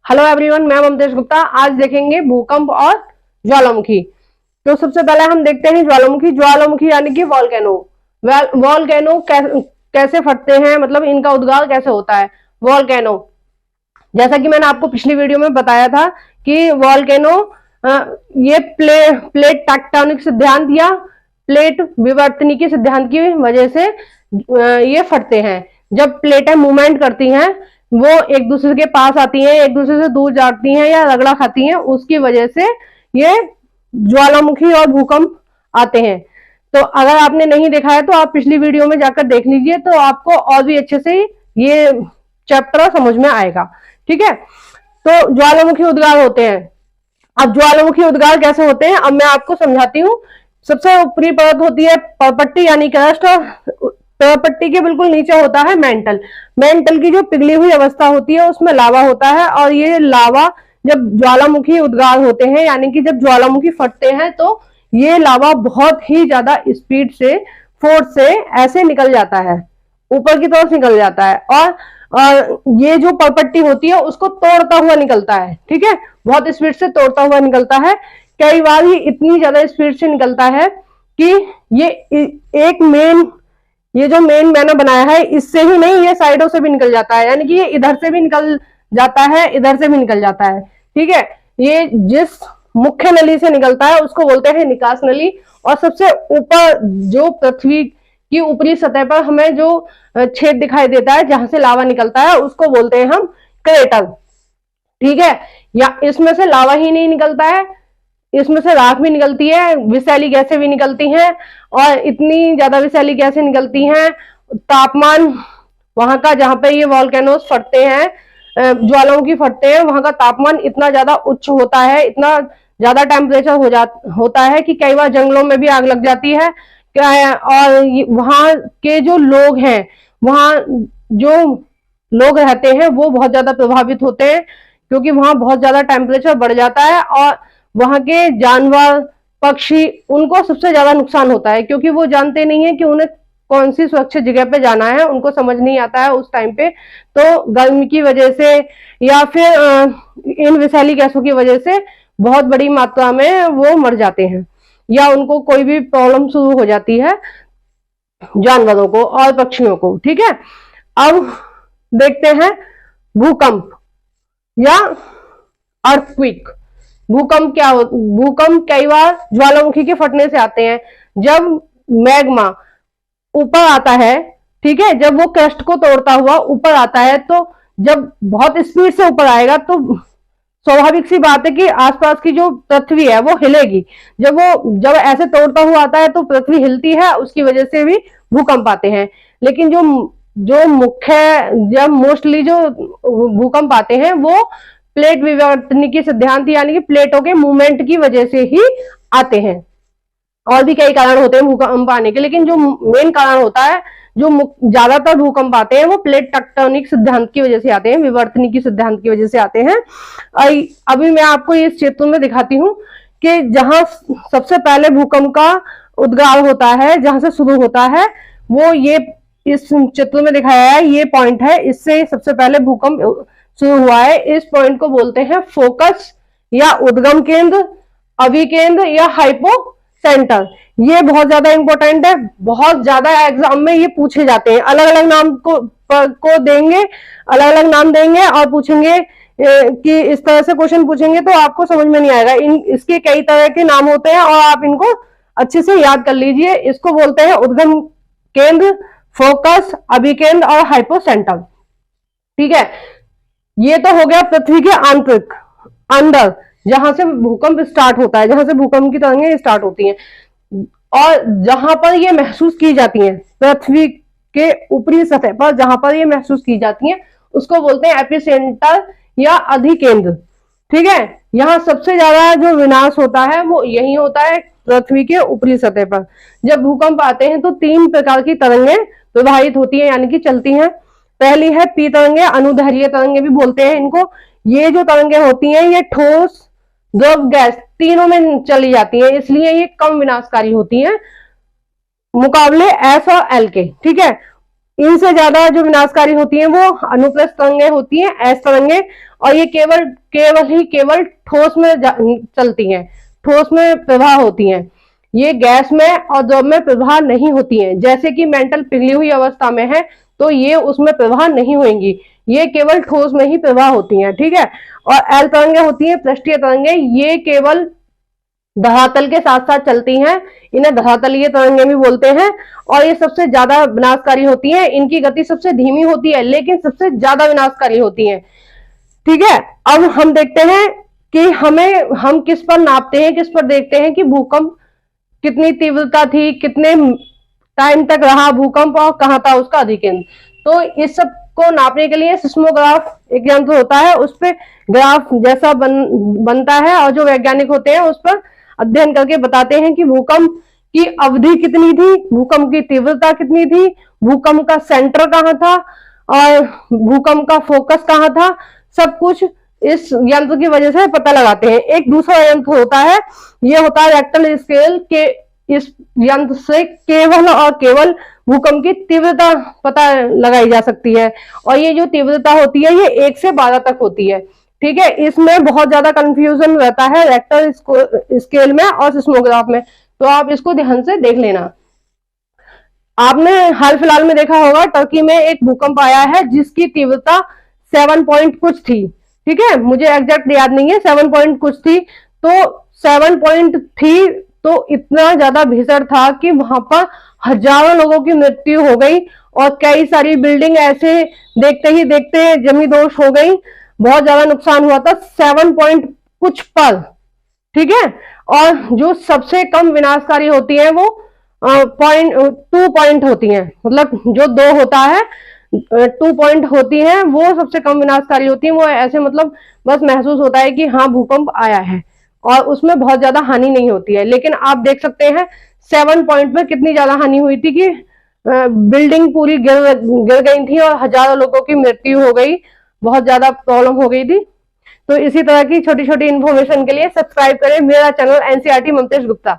Hello everyone, मैं ममतेश गुप्ता। आज देखेंगे भूकंप और ज्वालामुखी। तो सबसे पहले हम देखते हैं ज्वालामुखी। ज्वालामुखी यानी कि वॉल्केनो। वॉल्केनो कैसे फटते हैं, मतलब इनका उद्गार कैसे होता है। वॉल्केनो, जैसा कि मैंने आपको पिछली वीडियो में बताया था कि वॉल्केनो ये प्लेट टेक्टोनिक सिद्धांत या प्लेट विवर्तनिकी सिद्धांत की वजह से ये फटते हैं। जब प्लेटें मूवमेंट करती हैं, वो एक दूसरे के पास आती हैं, एक दूसरे से दूर जाती हैं या रगड़ा खाती हैं, उसकी वजह से ये ज्वालामुखी और भूकंप आते हैं। तो अगर आपने नहीं देखा है तो आप पिछली वीडियो में जाकर देख लीजिए, तो आपको और भी अच्छे से ये चैप्टर समझ में आएगा। ठीक है, तो ज्वालामुखी उद्गार होते हैं। अब ज्वालामुखी उद्गार कैसे होते हैं, अब मैं आपको समझाती हूँ। सबसे ऊपरी परत होती है परपट्टी यानी क्रस्ट, और परपट्टी के बिल्कुल नीचे होता है मेंटल। मेंटल की जो पिघली हुई अवस्था होती है उसमें लावा होता है, और ये लावा जब ज्वालामुखी उद्गार होते हैं यानी कि जब ज्वालामुखी फटते हैं तो ये लावा बहुत ही ज्यादा स्पीड से, फोर्स से ऐसे निकल जाता है, ऊपर की तरफ निकल जाता है, और ये जो परपट्टी होती है उसको तोड़ता हुआ निकलता है। ठीक है, बहुत स्पीड से तोड़ता हुआ निकलता है। कई बार ये इतनी ज्यादा स्पीड से निकलता है कि ये एक मेन, ये जो मेन मैंने बनाया है इससे ही नहीं, ये साइडों से भी निकल जाता है, यानी कि ये इधर से भी निकल जाता है, इधर से भी निकल जाता है। ठीक है, ये जिस मुख्य नली से निकलता है उसको बोलते हैं निकास नली। और सबसे ऊपर जो पृथ्वी की ऊपरी सतह पर हमें जो छेद दिखाई देता है जहां से लावा निकलता है उसको बोलते हैं हम क्रेटर। ठीक है, या इसमें से लावा ही नहीं निकलता है, इसमें से राख भी निकलती है, विषैली गैसें भी निकलती हैं। और इतनी ज्यादा विषैली गैसें निकलती हैं, तापमान वहां का, जहां पे ये वॉल्केनोस फटते हैं, ज्वालामुखी फटते हैं, वहां का तापमान इतना ज्यादा उच्च होता है, इतना ज्यादा टेम्परेचर होता है कि कई बार जंगलों में भी आग लग जाती है। क्या है, और वहां के जो लोग हैं, वहां जो लोग रहते हैं वो बहुत ज्यादा प्रभावित होते हैं, क्योंकि वहां बहुत ज्यादा टेम्परेचर बढ़ जाता है, और वहां के जानवर पक्षी, उनको सबसे ज्यादा नुकसान होता है, क्योंकि वो जानते नहीं है कि उन्हें कौन सी सुरक्षित जगह पे जाना है, उनको समझ नहीं आता है उस टाइम पे। तो गर्मी की वजह से या फिर इन विषैली गैसों की वजह से बहुत बड़ी मात्रा में वो मर जाते हैं, या उनको कोई भी प्रॉब्लम शुरू हो जाती है, जानवरों को और पक्षियों को। ठीक है, अब देखते हैं भूकंप या अर्थक्वेक। भूकंप क्या हो, भूकंप कई बार ज्वालामुखी के फटने से आते हैं। जब मैग्मा ऊपर आता है, ठीक है, जब वो क्रस्ट को तोड़ता हुआ ऊपर आता है, तो जब बहुत स्पीड से ऊपर आएगा तो स्वाभाविक सी बात है कि आसपास की जो पृथ्वी है वो हिलेगी। जब ऐसे तोड़ता हुआ आता है तो पृथ्वी हिलती है, उसकी वजह से भी भूकंप आते हैं। लेकिन जो जब मोस्टली जो भूकंप आते हैं वो प्लेट विवर्तनिकी सिद्धांत यानी कि प्लेटों के मूवमेंट की वजह से ही आते हैं। और भी कई कारण होते हैं भूकंप आने के, लेकिन जो मेन कारण होता है, जो ज्यादातर भूकंप आते हैं वो प्लेट टेक्टोनिक सिद्धांत की वजह से आते हैं, विवर्तनिकी सिद्धांत की वजह से आते हैं। अभी मैं आपको इस चित्र में दिखाती हूँ कि जहां सबसे पहले भूकंप का उद्गार होता है, जहां से शुरू होता है, वो ये इस चित्र में दिखाया है, ये पॉइंट है, इससे सबसे पहले भूकंप शुरू हुआ है। इस पॉइंट को बोलते हैं फोकस या उद्गम केंद्र, अभिकेंद्र या हाइपो सेंटर। ये बहुत ज्यादा इंपॉर्टेंट है, बहुत ज्यादा एग्जाम में ये पूछे जाते हैं। अलग अलग नाम को देंगे, अलग अलग नाम देंगे और पूछेंगे कि इस तरह से क्वेश्चन पूछेंगे तो आपको समझ में नहीं आएगा। इसके कई तरह के नाम होते हैं और आप इनको अच्छे से याद कर लीजिए। इसको बोलते हैं उद्गम केंद्र, फोकस, अभिकेंद्र और हाइपो सेंटर। ठीक है, ये तो हो गया पृथ्वी के आंतरिक, अंदर, जहां से भूकंप स्टार्ट होता है, जहां से भूकंप की तरंगें स्टार्ट होती हैं, और जहां पर ये महसूस की जाती हैं, पृथ्वी के ऊपरी सतह पर जहां पर ये महसूस की जाती हैं, उसको बोलते हैं एपिसेंटर या अधिकेंद्र। ठीक है, यहां सबसे ज्यादा जो विनाश होता है वो यही होता है, पृथ्वी के ऊपरी सतह पर। जब भूकंप आते हैं तो 3 प्रकार की तरंगें प्रवाहित होती हैं, यानी कि चलती हैं। पहली है पी तरंगे, अनुदैर्घ्य तरंगे भी बोलते हैं इनको। ये जो तरंगे होती हैं ये ठोस, द्रव, गैस तीनों में चली जाती हैं, इसलिए ये कम विनाशकारी होती हैं मुकाबले एस और एल के। ठीक है, इनसे ज्यादा जो विनाशकारी होती हैं वो अनुप्रस्थ तरंगें होती हैं, एस तरंगे, और ये केवल ठोस में चलती हैं, ठोस में प्रवाह होती हैं। ये गैस में और द्रव में प्रवाह नहीं होती हैं। जैसे कि मेंटल पिघली हुई अवस्था में है तो ये उसमें प्रवाह नहीं होंगी, ये केवल ठोस में ही प्रवाह होती हैं, ठीक है। और एल तरंगे होती हैं पृष्ठीय तरंगे, ये केवल धरातल के साथ साथ चलती हैं, इन्हें धरातलीय तरंगे भी बोलते हैं, और ये सबसे ज्यादा विनाशकारी होती हैं। इनकी गति सबसे धीमी होती है लेकिन सबसे ज्यादा विनाशकारी होती है, ठीक है। अब हम देखते हैं कि हम किस पर नापते हैं, किस पर देखते हैं कि भूकंप कितनी तीव्रता थी, कितने टाइम तक रहा भूकंप और कहां था उसका अधिकेंद्र। तो इस सब को नापने के लिए सिस्मोग्राफ एक यंत्र होता है, उस पर ग्राफ जैसा बनता है, और जो वैज्ञानिक होते हैं उस पर अध्ययन करके बताते हैं कि भूकंप की अवधि कितनी थी, भूकंप की तीव्रता कितनी थी, भूकंप का सेंटर कहाँ था और भूकंप का फोकस कहाँ था, सब कुछ इस यंत्र की वजह से पता लगाते हैं। एक दूसरा यंत्र होता है, ये होता है रेक्टल स्केल के। इस यंत्र से केवल और केवल भूकंप की तीव्रता पता लगाई जा सकती है, और ये जो तीव्रता होती है ये 1 से 12 तक होती है, ठीक है। इसमें बहुत ज्यादा कंफ्यूजन रहता है रेक्टर स्केल में और सिस्मोग्राफ में, तो आप इसको ध्यान से देख लेना। आपने हाल फिलहाल में देखा होगा टर्की में एक भूकंप आया है जिसकी तीव्रता 7 पॉइंट कुछ थी, ठीक है, मुझे एग्जैक्ट याद नहीं है, 7 पॉइंट कुछ थी। तो 7 पॉइंट थी तो इतना ज्यादा भीषण था कि वहां पर हजारों लोगों की मृत्यु हो गई, और कई सारी बिल्डिंग ऐसे देखते ही देखते जमींदोज हो गई, बहुत ज्यादा नुकसान हुआ था 7 पॉइंट कुछ पर, ठीक है। और जो सबसे कम विनाशकारी होती है वो 2 पॉइंट होती हैं, मतलब जो 2 होता है 2 पॉइंट होती हैं वो सबसे कम विनाशकारी होती है। वो ऐसे मतलब बस महसूस होता है कि हाँ भूकंप आया है, और उसमें बहुत ज्यादा हानि नहीं होती है। लेकिन आप देख सकते हैं 7 पॉइंट में कितनी ज्यादा हानि हुई थी कि बिल्डिंग पूरी गिर गई थी और हजारों लोगों की मृत्यु हो गई, बहुत ज्यादा प्रॉब्लम हो गई थी। तो इसी तरह की छोटी छोटी इन्फॉर्मेशन के लिए सब्सक्राइब करें मेरा चैनल एनसीईआरटी ममतेश गुप्ता।